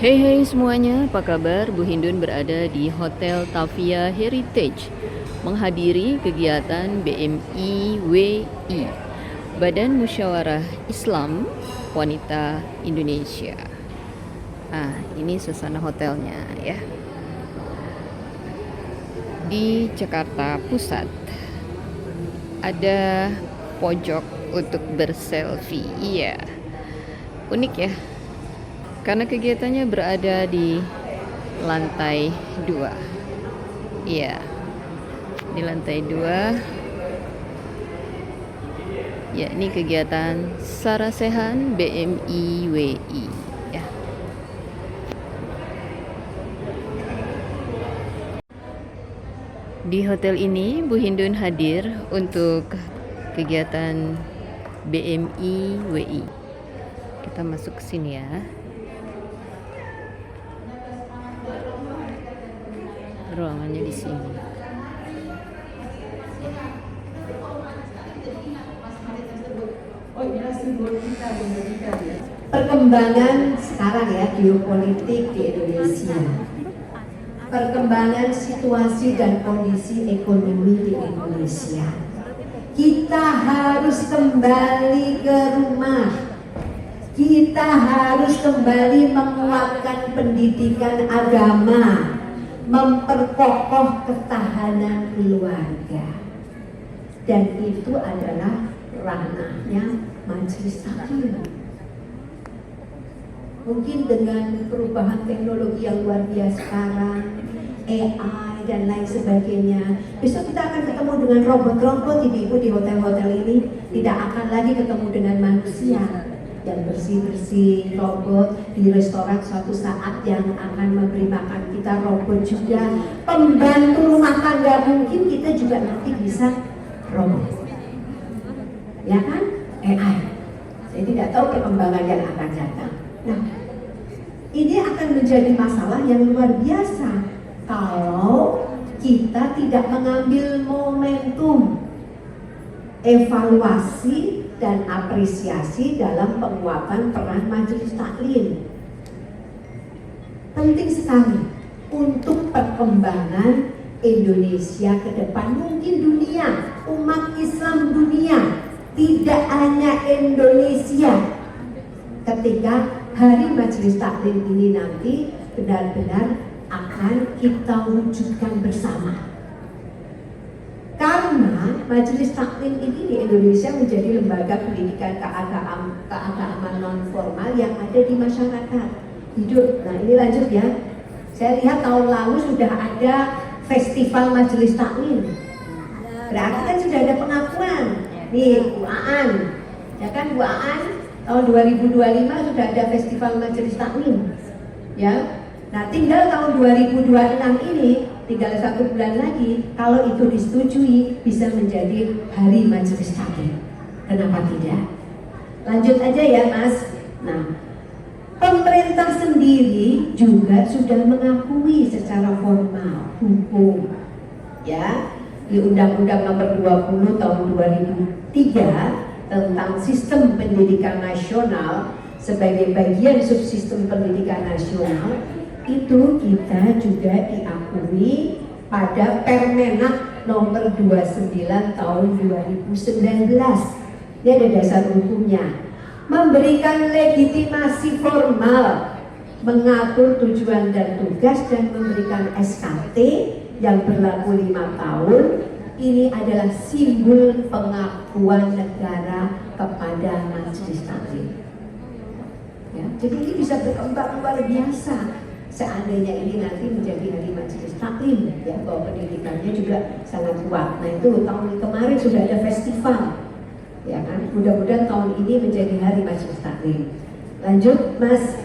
Hey hey semuanya, apa kabar? Bu Hindun berada di Hotel Tavia Heritage menghadiri kegiatan BMI WI, Badan Musyawarah Islam Wanita Indonesia. Ini suasana hotelnya ya. Di Jakarta Pusat ada pojok untuk berselfie. Iya. Unik ya. Karena kegiatannya berada di lantai 2. Iya. Di lantai 2. Ya, ini kegiatan Sarasehan BMI WI ya. Di hotel ini Bu Hindun hadir untuk kegiatan BMI WI. Kita masuk ke sini ya. Ruangannya di sini. Perkembangan sekarang ya, geopolitik di Indonesia, perkembangan situasi dan kondisi ekonomi di Indonesia, kita harus kembali ke rumah. Kita harus kembali menguatkan pendidikan agama, memperkokoh ketahanan keluarga, dan itu adalah ranahnya Majelis Taklim. Mungkin dengan perubahan teknologi yang luar biasa sekarang, AI dan lain sebagainya, besok kita akan ketemu dengan robot-robot ibu-ibu di hotel-hotel ini. Tidak akan lagi ketemu dengan manusia yang bersih-bersih, robot di restoran suatu saat yang akan memberi makan kita robot juga. Pembantu rumah tangga mungkin kita juga nanti bisa robot, ya kan? AI. Saya tidak tahu perkembangan yang akan datang. Nah, ini akan menjadi masalah yang luar biasa kalau kita tidak mengambil momentum evaluasi dan apresiasi dalam penguatan peran Majelis Taklim. Penting sekali untuk perkembangan Indonesia ke depan, mungkin dunia, umat Islam dunia, tidak hanya Indonesia. Ketika Hari Majelis Taklim ini nanti benar-benar akan kita wujudkan bersama. Karena Majelis Taklim ini di Indonesia menjadi lembaga pendidikan keagamaan non formal yang ada di masyarakat hidup. Nah, ini lanjut ya. Saya lihat tahun lalu sudah ada festival Majelis Taklim. Berarti kan sudah ada pengakuan. Nih, Bu Aan, ya kan Bu Aan, tahun 2025 sudah ada festival Majelis Taklim. Ya. Nah, tinggal tahun 2026 ini, tinggal 1 bulan lagi, kalau itu disetujui bisa menjadi Hari Majelis Taklim. Kenapa tidak? Lanjut aja ya Mas. Nah, pemerintah sendiri juga sudah mengakui secara formal hukum, ya, di Undang-Undang Nomor 20 Tahun 2003 tentang Sistem Pendidikan Nasional sebagai bagian subsistem pendidikan nasional. Itu kita juga diakui pada Permenak nomor 29 tahun 2019. Ini ada dasar hukumnya. Memberikan legitimasi formal, mengatur tujuan dan tugas, dan memberikan SKT yang berlaku 5 tahun. Ini adalah simbol pengakuan negara kepada Majelis Taklim. Ya, jadi ini bisa berkembang luar biasa. Seandainya ini nanti menjadi Hari Majelis Taklim, ya, bahwa pendidikannya juga sangat kuat. Nah, itu tahun kemarin sudah ada festival, ya kan? Mudah-mudahan tahun ini menjadi Hari Majelis Taklim. Lanjut, Mas.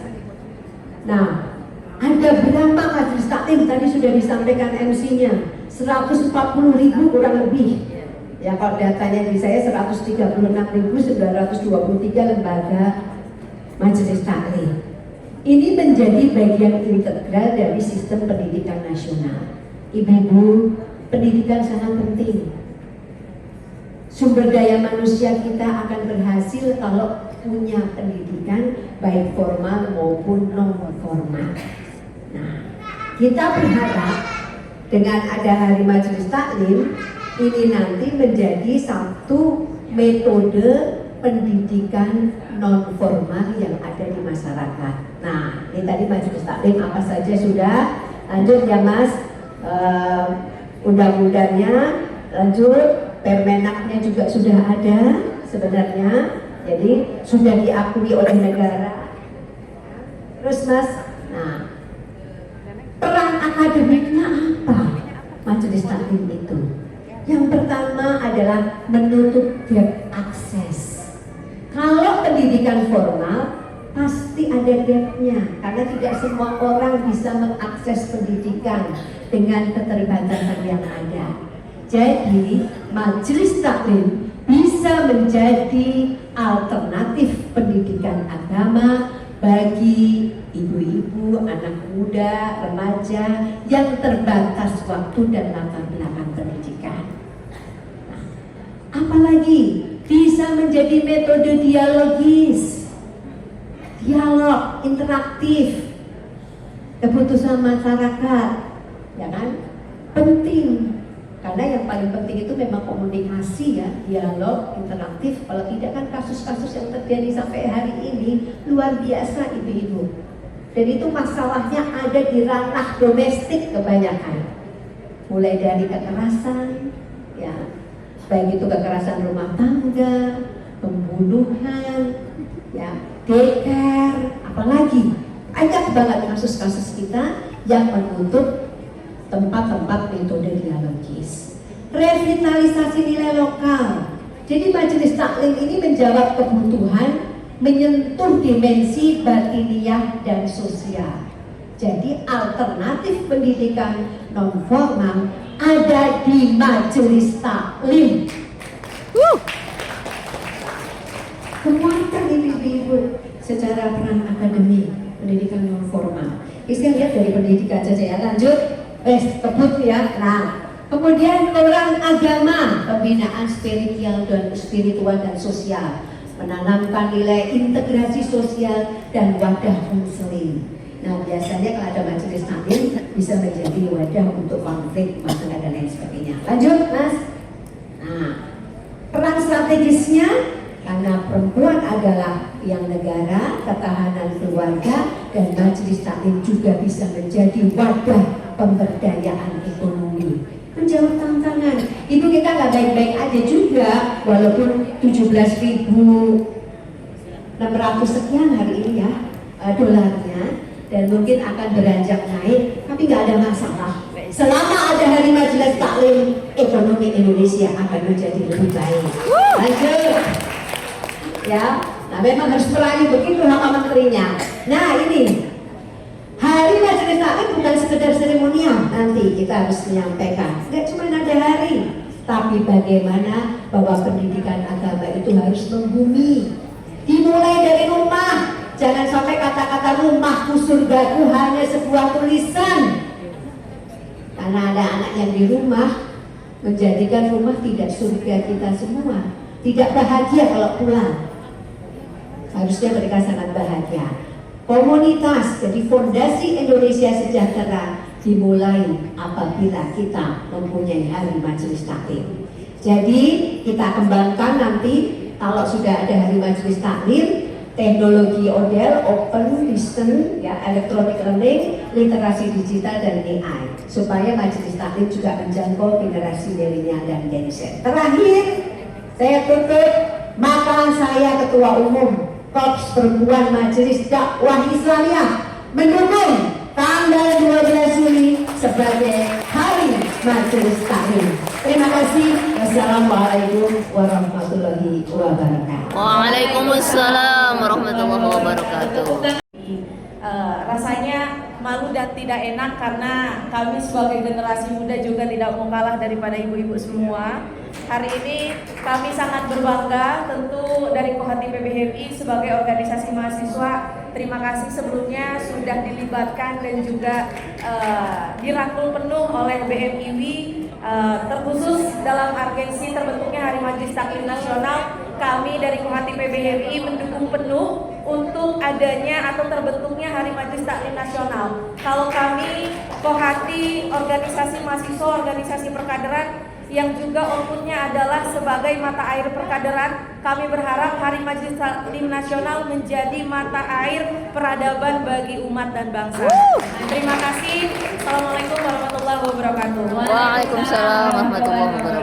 Nah, ada berapa Majelis Taklim? Tadi sudah disampaikan MC-nya, 140.000 kurang lebih. Ya, kalau datanya di saya 136.923 lembaga Majelis Taklim. Ini menjadi bagian integral dari sistem pendidikan nasional. Ibu-ibu, pendidikan sangat penting. Sumber daya manusia kita akan berhasil kalau punya pendidikan baik formal maupun non formal. Nah, kita berharap dengan ada Hari Majelis Taklim ini nanti menjadi satu metode pendidikan non formal yang ada di masyarakat. Nah, ini tadi Majelis Taklim apa saja sudah. Lanjut ya Mas, undang-undangnya, lanjut permenaknya juga sudah ada sebenarnya, jadi sudah diakui oleh negara. Terus Mas, nah peran akademiknya apa Majelis Taklim itu? Yang pertama adalah menutup gap akses. Kalau pendidikan formal pasti ada gapnya, karena tidak semua orang bisa mengakses pendidikan dengan keterbatasan yang ada. Jadi Majelis Taklim bisa menjadi alternatif pendidikan agama bagi ibu-ibu, anak muda, remaja yang terbatas waktu dan latar belakang pendidikan. Nah, apalagi bisa menjadi metode dialogis, dialog interaktif, keputusan masyarakat, ya kan? Penting, karena yang paling penting itu memang komunikasi ya, dialog interaktif. Kalau tidak kan kasus-kasus yang terjadi sampai hari ini luar biasa ibu-ibu. Dan itu masalahnya ada di ranah domestik kebanyakan, mulai dari kekerasan, ya, baik itu kekerasan rumah tangga, pembunuhan, ya, deker, apalagi banyak banget kasus-kasus kita yang menutup tempat-tempat metode dialogis. Revitalisasi nilai lokal. Jadi Majelis Taklim ini menjawab kebutuhan menyentuh dimensi batiniah dan sosial. Jadi alternatif pendidikan non formal ada di Majelis Taklim. Kemudian ibu-ibu secara peran akademik pendidikan non formal. Kita lihat dari pendidikan saja ya. Lanjut, kebut ya. Nah, kemudian orang agama, pembinaan spiritual dan sosial, menanamkan nilai integrasi sosial dan wadah konseling. Nah, biasanya kalau ada Majelis Taklim bisa menjadi wadah untuk konflik masalah dan lain sebagainya. Lanjut, Mas. Nah, peran strategisnya, karena perempuan adalah yang negara, ketahanan keluarga, dan Majelis Taklim juga bisa menjadi wadah pemberdayaan ekonomi, menjawab tantangan. Itu kita nggak baik-baik aja juga, walaupun 17.600 sekian hari ini ya dolarnya, dan mungkin akan beranjak naik, tapi nggak ada masalah. Selama ada Hari Majelis Taklim, ekonomi Indonesia akan menjadi lebih baik. Lanjut. Ya, nah memang harus meraih begitu sama menterinya. Nah ini Hari Majelis Taklim bukan sekedar seremonial, nanti kita harus menyampaikan. Tidak cuma ada hari, tapi bagaimana bahwa pendidikan agama itu harus membumi. Dimulai dari rumah, jangan sampai kata-kata rumahku surgaku hanya sebuah tulisan. Karena ada anak yang di rumah menjadikan rumah tidak surga kita semua, tidak bahagia kalau pulang. Harusnya mereka sangat bahagia. Komunitas, jadi fondasi Indonesia sejahtera dimulai apabila kita mempunyai Hari Majelis Taklim. Jadi kita kembangkan nanti kalau sudah ada Hari Majelis Taklim, teknologi ODEL, open, distance, ya, electronic learning, literasi digital dan AI, supaya Majelis Taklim juga menjangkau generasi milenial dan Gen Z. Terakhir, saya tutup, maka saya Ketua Umum Korps Perempuan Majelis Dakwah Islamiyah mendukung tanggal 12 Juli sebagai Hari Majelis Taklim. Terima kasih. Wassalamualaikum warahmatullahi wabarakatuh. Waalaikumsalam warahmatullahi wabarakatuh. Rasanya malu dan tidak enak karena kami sebagai generasi muda juga tidak mau kalah daripada ibu-ibu semua. Hari ini kami sangat berbangga tentu dari Kohati PBHMI sebagai organisasi mahasiswa. Terima kasih sebelumnya sudah dilibatkan dan juga dirangkul penuh oleh BMIW, terkhusus dalam urgensi terbentuknya Hari Majelis Taklim Nasional. kami dari Kohati PBHRI mendukung penuh untuk adanya atau terbentuknya Hari Majelis Taklim Nasional. Kalau kami Kohati, organisasi mahasiswa, organisasi perkaderan yang juga outputnya adalah sebagai mata air perkaderan, kami berharap Hari Majelis Taklim Nasional menjadi mata air peradaban bagi umat dan bangsa. Terima kasih. Assalamualaikum warahmatullahi wabarakatuh. Waalaikumsalam warahmatullahi wabarakatuh.